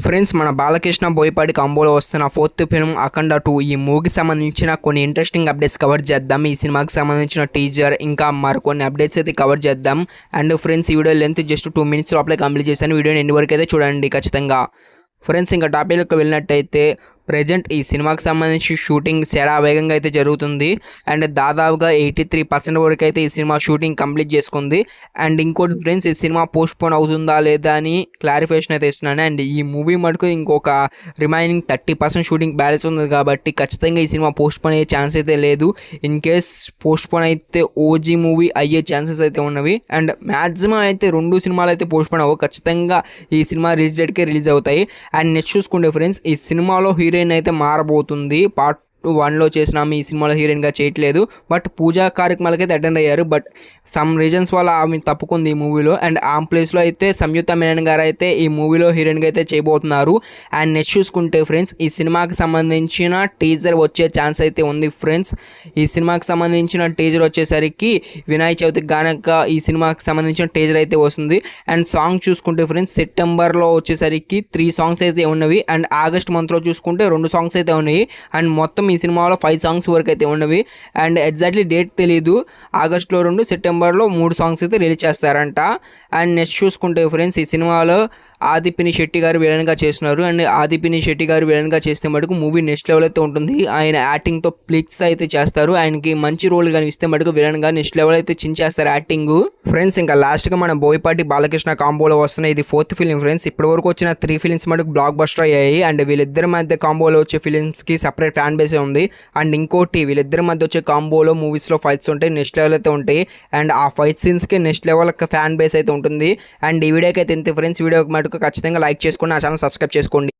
Friends మన బాలకృష్ణ బోయపాటి కాంబోలో వస్తున్న fourth film అఖండ 2 ఈ మూవీకి సంబంధించిన కొన్ని ఇంట్రెస్టింగ్ అప్డేట్స్ కవర్ చేద్దాం. ఈ సినిమాకి సంబంధించిన టీజర్ ఇంకా మరికొన్ని అప్డేట్స్ అయితే కవర్ చేద్దాం. అండ్ ఫ్రెండ్స్ ఈ వీడియో లెంత్ జస్ట్ 2 minutes లోపలే కంప్లీట్ చేశాను. వీడియోని ఎండ్ వరకు అయితే చూడండి ఖచ్చితంగా. ఫ్రెండ్స్ ఇంకా టాపిక్లోకి వెళ్ళినట్టయితే ప్రజెంట్ ఈ సినిమాకి సంబంధించి షూటింగ్ చాలా వేగంగా అయితే జరుగుతుంది. అండ్ దాదాపుగా 83% వరకు అయితే ఈ సినిమా షూటింగ్ కంప్లీట్ చేసుకుంది. అండ్ ఇంకోటి ఫ్రెండ్స్ ఈ సినిమా పోస్ట్పోన్ అవుతుందా లేదా అని క్లారిఫికేషన్ అయితే ఇస్తున్నాను. అండ్ ఈ మూవీ మటుకు ఇంకొక రిమైనింగ్ 30% షూటింగ్ బ్యాలెన్స్ ఉంది కాబట్టి ఖచ్చితంగా ఈ సినిమా పోస్ట్పోన్ అయ్యే ఛాన్స్ అయితే లేదు. ఇన్ కేస్ పోస్ట్పోన్ అయితే ఓజీ మూవీ అయ్యే ఛాన్సెస్ అయితే ఉన్నవి. అండ్ మ్యాక్సిమం అయితే 2 సినిమాలు అయితే పోస్ట్పోన్ అవ్వవు, ఖచ్చితంగా ఈ సినిమా రిలీజ్ డేట్కే రిలీజ్ అవుతాయి. అండ్ నెక్స్ట్ చూసుకుంటే ఫ్రెండ్స్ ఈ సినిమాలో హీరోయిన్ అయితే మారబోతుంది. పార్ట్ 1లో చేసిన ఆమె ఈ సినిమాలో హీరోయిన్గా చేయట్లేదు, బట్ పూజా కార్యక్రమాలకి అయితే అటెండ్ అయ్యారు. బట్ సమ్ రీజన్స్ వల్ల ఆమె తప్పుకుంది ఈ మూవీలో. అండ్ ఆ ప్లేస్లో అయితే సంయుక్త మీనన్ గారు అయితే ఈ మూవీలో హీరోయిన్గా అయితే చేయబోతున్నారు. అండ్ నెక్స్ట్ చూసుకుంటే ఫ్రెండ్స్ ఈ సినిమాకి సంబంధించిన టీజర్ వచ్చే ఛాన్స్ అయితే ఉంది. ఫ్రెండ్స్ ఈ సినిమాకి సంబంధించిన టీజర్ వచ్చేసరికి వినాయక చవితికి గానక ఈ సినిమాకి సంబంధించిన టీజర్ అయితే వస్తుంది. అండ్ సాంగ్ చూసుకుంటే ఫ్రెండ్స్ సెప్టెంబర్లో వచ్చేసరికి 3 సాంగ్స్ అయితే ఉన్నవి. అండ్ ఆగస్ట్ మంత్లో చూసుకుంటే 2 సాంగ్స్ అయితే ఉన్నాయి. అండ్ మొత్తం ఈ సినిమాలో 5 సాంగ్స్ వరకు అయితే ఉన్నవి. అండ్ ఎగ్జాక్ట్లీ డేట్ తెలీదు. ఆగస్టులో 2, సెప్టెంబర్లో 3 సాంగ్స్ అయితే రిలీజ్ చేస్తారంట. అండ్ నెక్స్ట్ చూసుకుంటే ఫ్రెండ్స్ ఈ సినిమాలో ఆదిపిని శెట్టి గారు విలన్గా చేస్తున్నారు. అండ్ ఆదిపిని శెట్టి గారు విలన్గా చేస్తే మటుకు మూవీ నెక్స్ట్ లెవెల్ అయితే ఉంటుంది. ఆయన యాక్టింగ్తో ప్లిక్స్ అయితే చేస్తారు. ఆయనకి మంచి రోల్ కానీ ఇస్తే మటుకు విలన్గా నెక్స్ట్ లెవెల్ అయితే చించేస్తారు యాక్టింగ్. ఫ్రెండ్స్ ఇంకా లాస్ట్గా మన బోయపాటి బాలకృష్ణ కాంబోలో వస్తున్న ఇది 4th ఫిలిం. ఫ్రెండ్స్ ఇప్పటి వరకు వచ్చిన 3 ఫిలిమ్స్ మటుకు బ్లాక్ బస్టర్ అయ్యాయి. అండ్ వీళ్ళిద్దరి మధ్య కాంబోలో వచ్చే ఫిలిమ్స్కి సపరేట్ ఫ్యాన్ బేస్ ఉంది. అండ్ ఇంకోటి వీళ్ళిద్దరి మధ్య వచ్చే కాంబోలో మూవీస్లో ఫైట్స్ ఉంటాయి, నెక్స్ట్ లెవెల్ అయితే ఉంటాయి. అండ్ ఆ ఫైట్ సీన్స్కి నెక్స్ట్ లెవెల్ ఫ్యాన్ బేస్ అయితే ఉంటుంది. అండ్ ఈ వీడియోకి అయితే ఇంత ఫ్రెండ్స్. వీడియోకి మటుకు ఖచ్చితంగా లైక్ చేసుకోండి, నా ఛానల్ సబ్స్క్రైబ్ చేసుకోండి.